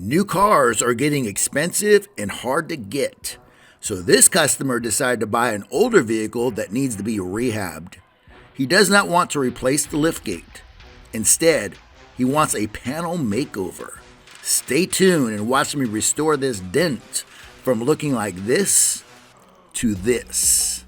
New cars are getting expensive and hard to get, so this customer decided to buy an older vehicle that needs to be rehabbed. He does not want to replace the liftgate. Instead, he wants a panel makeover. Stay tuned and watch me restore this dent from looking like this to this.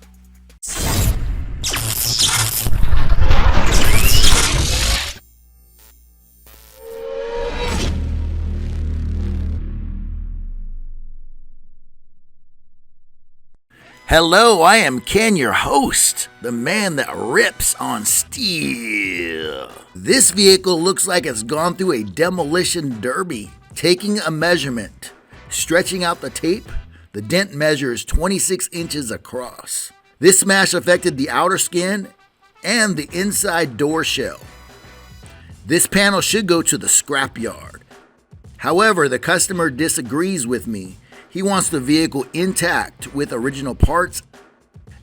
Hello, I am Ken, your host, the man that rips on steel. This vehicle looks like it's gone through a demolition derby. Taking a measurement, stretching out the tape, the dent measures 26 inches across. This smash affected the outer skin and the inside door shell. This panel should go to the scrapyard. However, the customer disagrees with me. He wants the vehicle intact with original parts.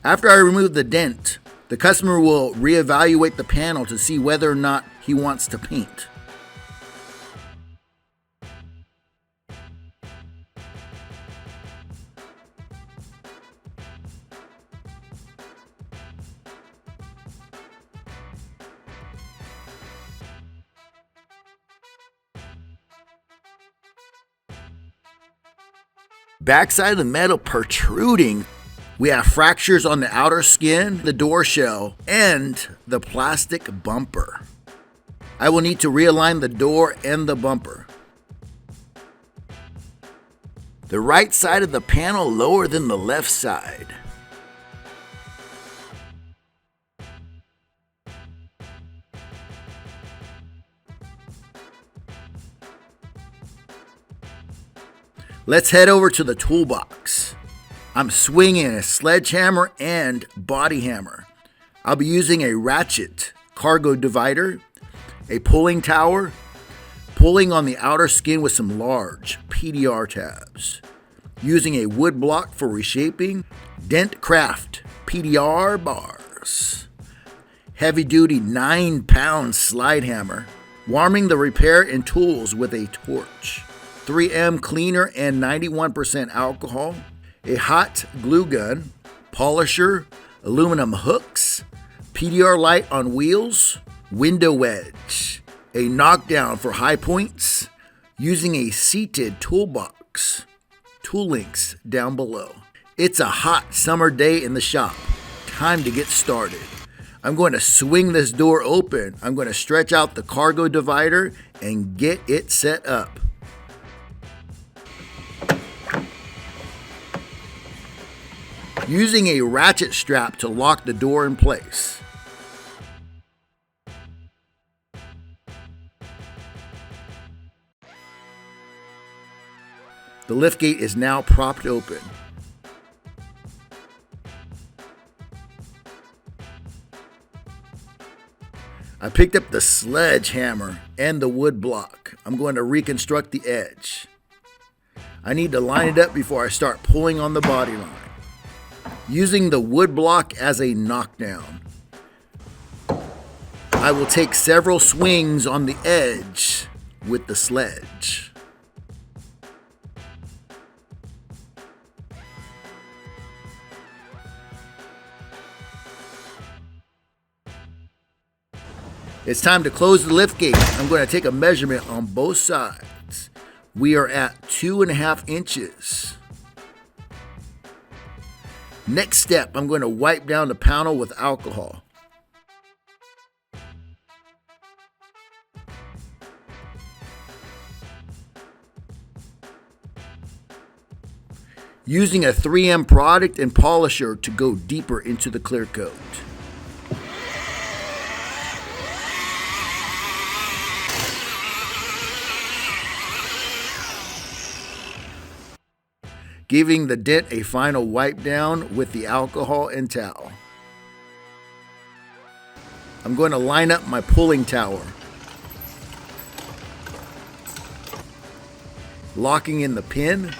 After I remove the dent, the customer will reevaluate the panel to see whether or not he wants to paint. Backside of the metal protruding. We have fractures on the outer skin, the door shell, and the plastic bumper. I will need to realign the door and the bumper. The right side of the panel lower than the left side. Let's head over to the toolbox. I'm swinging a sledgehammer and body hammer. I'll be using a ratchet cargo divider, a pulling tower, pulling on the outer skin with some large PDR tabs, using a wood block for reshaping, Dent Craft PDR bars, heavy duty 9-pound slide hammer, warming the repair and tools with a torch, 3M cleaner and 91% alcohol, a hot glue gun, polisher, aluminum hooks, PDR light on wheels, window wedge, a knockdown for high points, using a seated toolbox. Tool links down below. It's a hot summer day in the shop. Time to get started. I'm going to swing this door open. I'm going to stretch out the cargo divider and get it set up. Using a ratchet strap to lock the door in place. The liftgate is now propped open. I picked up the sledgehammer and the wood block. I'm going to reconstruct the edge. I need to line it up before I start pulling on the body line. Using the wood block as a knockdown. I will take several swings on the edge with the sledge. It's time to close the liftgate. I'm going to take a measurement on both sides. We are at 2.5 inches. Next step, I'm going to wipe down the panel with alcohol. Using a 3M product and polisher to go deeper into the clear coat. Giving the dent a final wipe down with the alcohol and towel. I'm going to line up my pulling tower. Locking in the pin.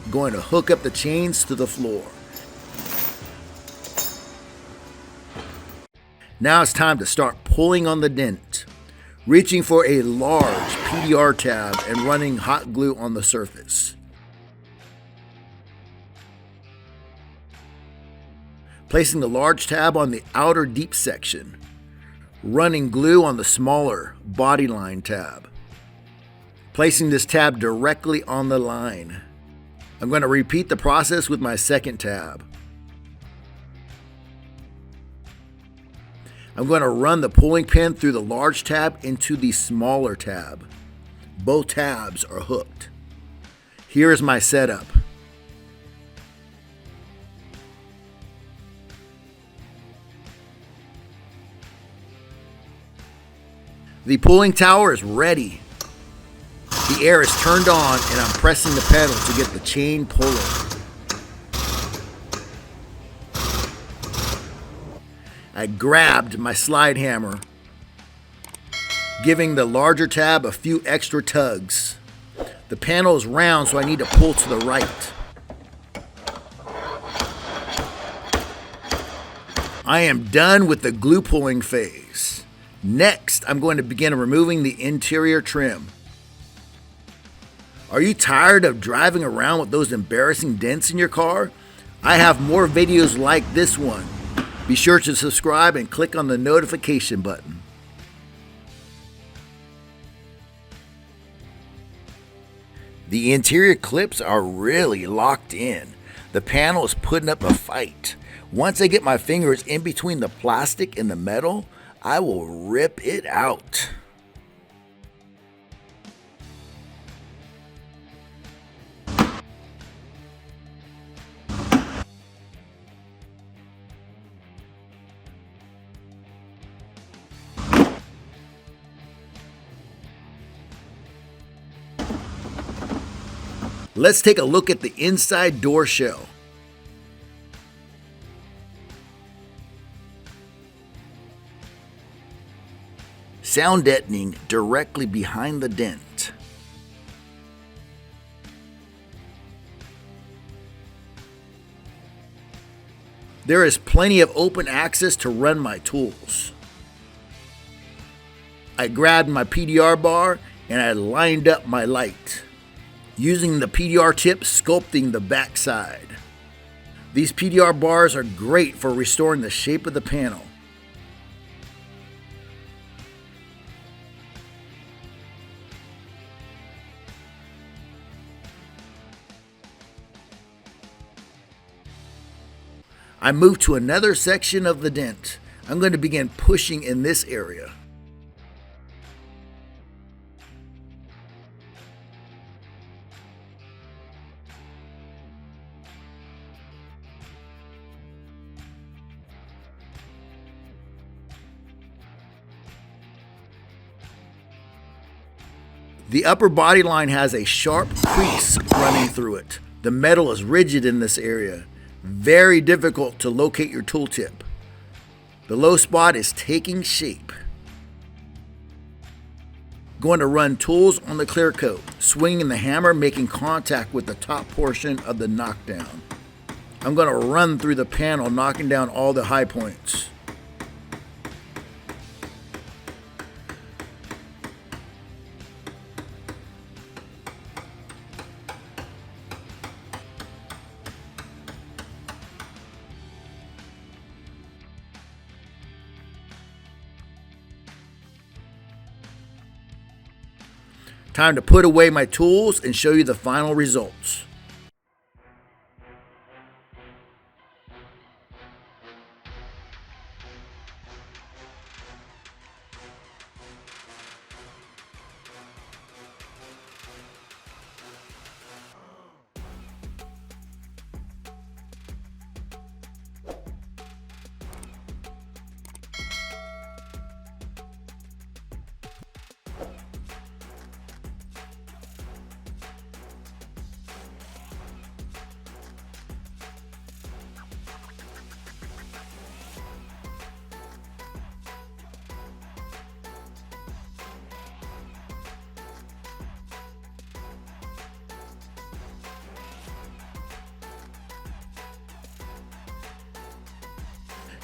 Going to hook up the chains to the floor. Now it's time to start pulling on the dent. Reaching for a large PDR tab and running hot glue on the surface. Placing the large tab on the outer deep section. Running glue on the smaller body line tab. Placing this tab directly on the line. I'm going to repeat the process with my second tab. I'm going to run the pulling pin through the large tab into the smaller tab. Both tabs are hooked. Here is my setup. The pulling tower is ready. The air is turned on and I'm pressing the pedal to get the chain pulling. I grabbed my slide hammer, giving the larger tab a few extra tugs. The panel is round, so I need to pull to the right. I am done with the glue pulling phase. Next, I'm going to begin removing the interior trim. Are you tired of driving around with those embarrassing dents in your car? I have more videos like this one. Be sure to subscribe and click on the notification button. The interior clips are really locked in. The panel is putting up a fight. Once I get my fingers in between the plastic and the metal, I will rip it out. Let's take a look at the inside door shell. Sound deadening directly behind the dent. There is plenty of open access to run my tools. I grabbed my PDR bar and I lined up my light, using the PDR tip sculpting the backside. These PDR bars are great for restoring the shape of the panel. I move to another section of the dent. I'm going to begin pushing in this area. The upper body line has a sharp crease running through it. The metal is rigid in this area. Very difficult to locate your tooltip. The low spot is taking shape. Going to run tools on the clear coat, swinging the hammer, making contact with the top portion of the knockdown. I'm going to run through the panel, knocking down all the high points. Time to put away my tools and show you the final results.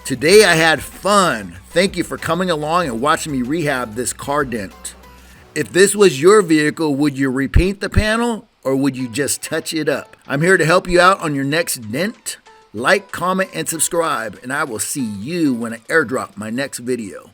Today I had fun. Thank you for coming along and watching me rehab this car dent. If this was your vehicle, would you repaint the panel or would you just touch it up? I'm here to help you out on your next dent. Like, comment, and subscribe, and I will see you when I airdrop my next video.